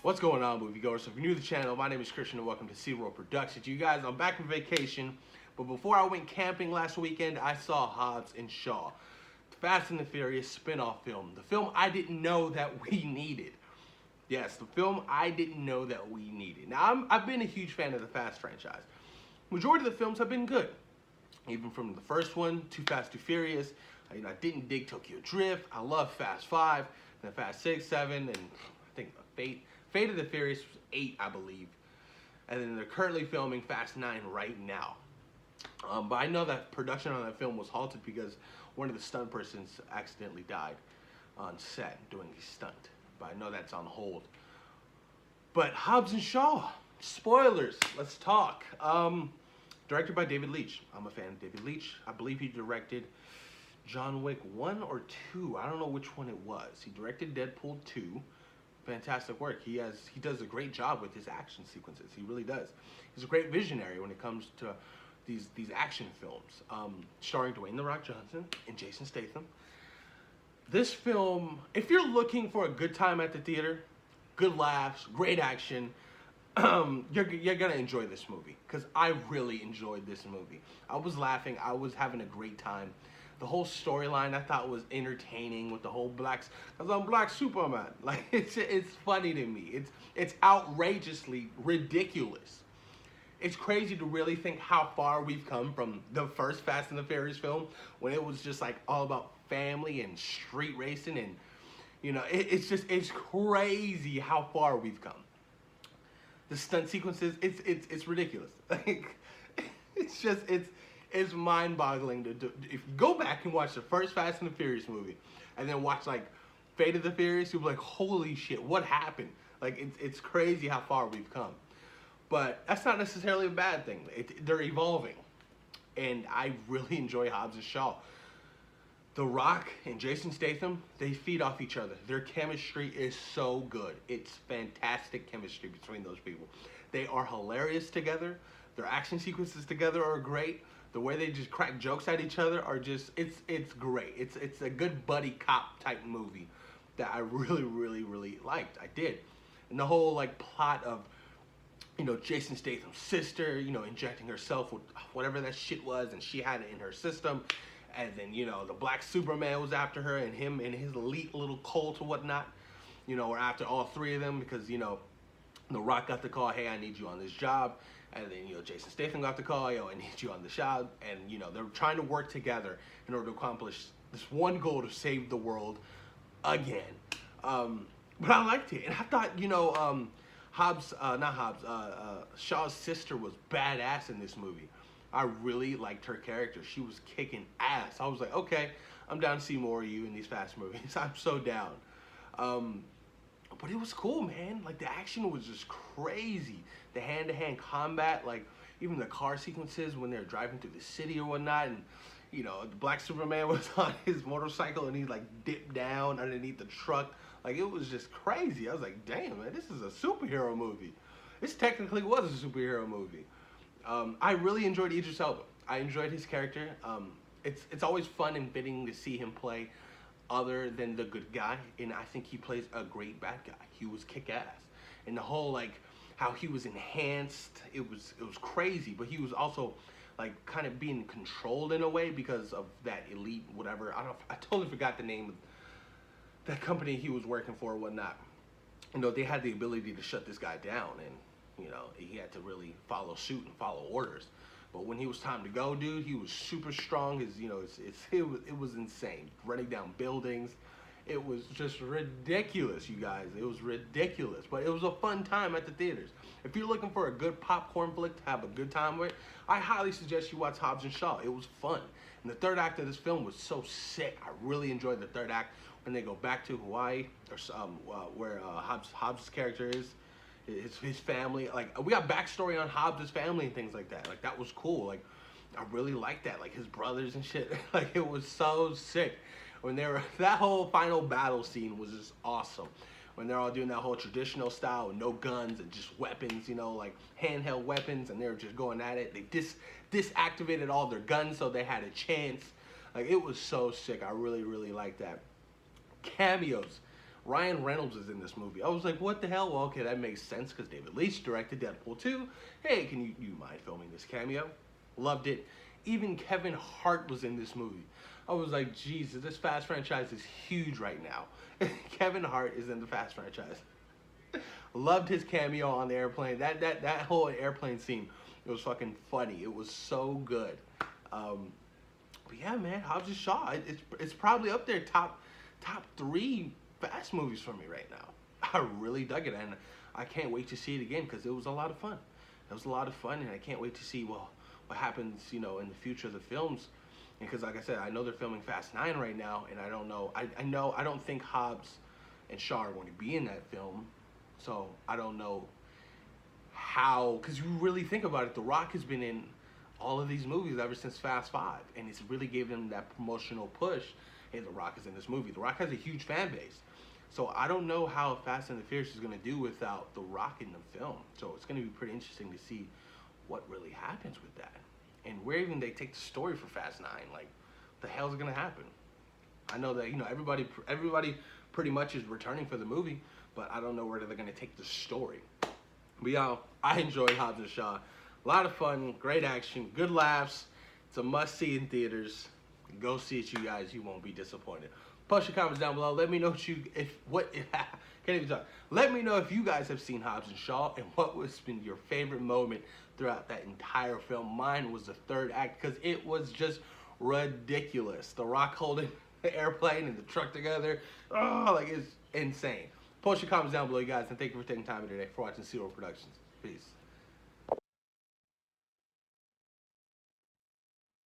What's going on, moviegoers? So if you're new to the channel, my name is Christian and welcome to SeaWorld Productions. You guys, I'm back from vacation, but before I went camping last weekend, I saw Hobbs and Shaw, the Fast and the Furious spin-off film. The film I didn't know that we needed. Yes, the film I didn't know that we needed. Now, I've been a huge fan of the Fast franchise. Majority of the films have been good. Even from the first one, Too Fast, Too Furious. I didn't dig Tokyo Drift. I love Fast 5, then Fast 6, 7, and I think Fate of the Furious was 8, I believe. And then they're currently filming Fast 9 right now. But I know that production on that film was halted because one of the stunt persons accidentally died on set doing a stunt. But I know that's on hold. But Hobbs and Shaw, spoilers, let's talk. Directed by David Leitch. I'm a fan of David Leitch. I believe he directed John Wick 1 or 2. I don't know which one it was. He directed Deadpool 2. Fantastic work. He does a great job with his action sequences. He really does. He's a great visionary when it comes to these action films. Starring Dwayne "The Rock" Johnson and Jason Statham. This film, if you're looking for a good time at the theater, good laughs, great action, you're gonna enjoy this movie, because I really enjoyed this movie. I was laughing. I was having a great time. The whole storyline I thought was entertaining with the whole because I'm Black Superman. Like it's funny to me. It's outrageously ridiculous. It's crazy to really think how far we've come from the first Fast and the Furious film, when it was just like all about family and street racing, and it's crazy how far we've come. The stunt sequences, it's ridiculous. Like it's mind-boggling to do. If you go back and watch the first Fast and the Furious movie, and then watch like Fate of the Furious, you'll be like, holy shit, what happened? Like it's crazy how far we've come. But that's not necessarily a bad thing. They're evolving, and I really enjoy Hobbs and Shaw. The Rock and Jason Statham, they feed off each other. Their chemistry is so good. It's fantastic chemistry between those people. They are hilarious together. Their action sequences together are great. The way they just crack jokes at each other are just, it's great. It's a good buddy cop type movie that I really liked. I did. And the whole like plot of, Jason Statham's sister, injecting herself with whatever that shit was, and she had it in her system. And then, the Black Superman was after her, and him and his elite little cult or whatnot, were after all three of them because, The Rock got the call, hey, I need you on this job. And then, Jason Statham got the call, yo, I need you on the job. And, they're trying to work together in order to accomplish this one goal, to save the world again. But I liked it. And I thought, Shaw's sister was badass in this movie. I really liked her character. She was kicking ass. I was like, okay, I'm down to see more of you in these Fast movies. I'm so down. But it was cool, man. Like, the action was just crazy. The hand-to-hand combat, like, even the car sequences when they're driving through the city or whatnot, and, the Black Superman was on his motorcycle, and he, like, dipped down underneath the truck. Like, it was just crazy. I was like, damn, man, this is a superhero movie. This technically was a superhero movie. I really enjoyed Idris Elba. I enjoyed his character. It's always fun and fitting to see him play other than the good guy, and I think he plays a great bad guy. He was kick-ass, and the whole like how he was enhanced, it was crazy. But he was also like kind of being controlled in a way because of that elite whatever. I totally forgot the name of that company he was working for or whatnot. They had the ability to shut this guy down, and he had to really follow suit and follow orders. But when he was time to go, dude, he was super strong. It was insane. Running down buildings. It was just ridiculous, you guys. It was ridiculous. But it was a fun time at the theaters. If you're looking for a good popcorn flick to have a good time with, I highly suggest you watch Hobbs and Shaw. It was fun. And the third act of this film was so sick. I really enjoyed the third act when they go back to Hawaii, or where Hobbs' character is. His family, like, we got backstory on Hobbs' family and things like that. Like, that was cool. Like, I really liked that. Like, his brothers and shit. Like, it was so sick. When that whole final battle scene was just awesome. When they're all doing that whole traditional style with no guns and just weapons, like handheld weapons, and they were just going at it. They disactivated all their guns so they had a chance. Like, it was so sick. I really liked that. Cameos. Ryan Reynolds is in this movie. I was like, what the hell? Well, okay, that makes sense because David Leitch directed Deadpool 2. Hey, can you mind filming this cameo? Loved it. Even Kevin Hart was in this movie. I was like, Jesus, this Fast franchise is huge right now. Kevin Hart is in the Fast franchise. Loved his cameo on the airplane. That whole airplane scene, it was fucking funny. It was so good. But yeah, man, Hobbs and Shaw. It's probably up there top three Fast movies for me right now. I really dug it, and I can't wait to see it again because it was a lot of fun. It was a lot of fun, and I can't wait to see what happens, in the future of the films. Because like I said, I know they're filming Fast 9 right now, and I don't know. I don't think Hobbs and Shaw are going to be in that film, so I don't know how. Because you really think about it, The Rock has been in all of these movies ever since Fast 5, and it's really gave them that promotional push. Hey, The Rock is in this movie. The Rock has a huge fan base. So I don't know how Fast and the Furious is going to do without The Rock in the film. So it's going to be pretty interesting to see what really happens with that. And where even they take the story for Fast 9. Like, the hell's going to happen? I know that, everybody pretty much is returning for the movie, but I don't know where they're going to take the story. But y'all, I enjoyed Hobbs and Shaw. A lot of fun, great action, good laughs. It's a must-see in theaters. Go see it, you guys. You won't be disappointed. Post your comments down below. Let me know can't even talk. Let me know if you guys have seen Hobbs and Shaw and what was been your favorite moment throughout that entire film. Mine was the third act because it was just ridiculous. The Rock holding the airplane and the truck together. Oh, it's insane. Post your comments down below, you guys, and thank you for taking time today for watching Zero Productions. Peace.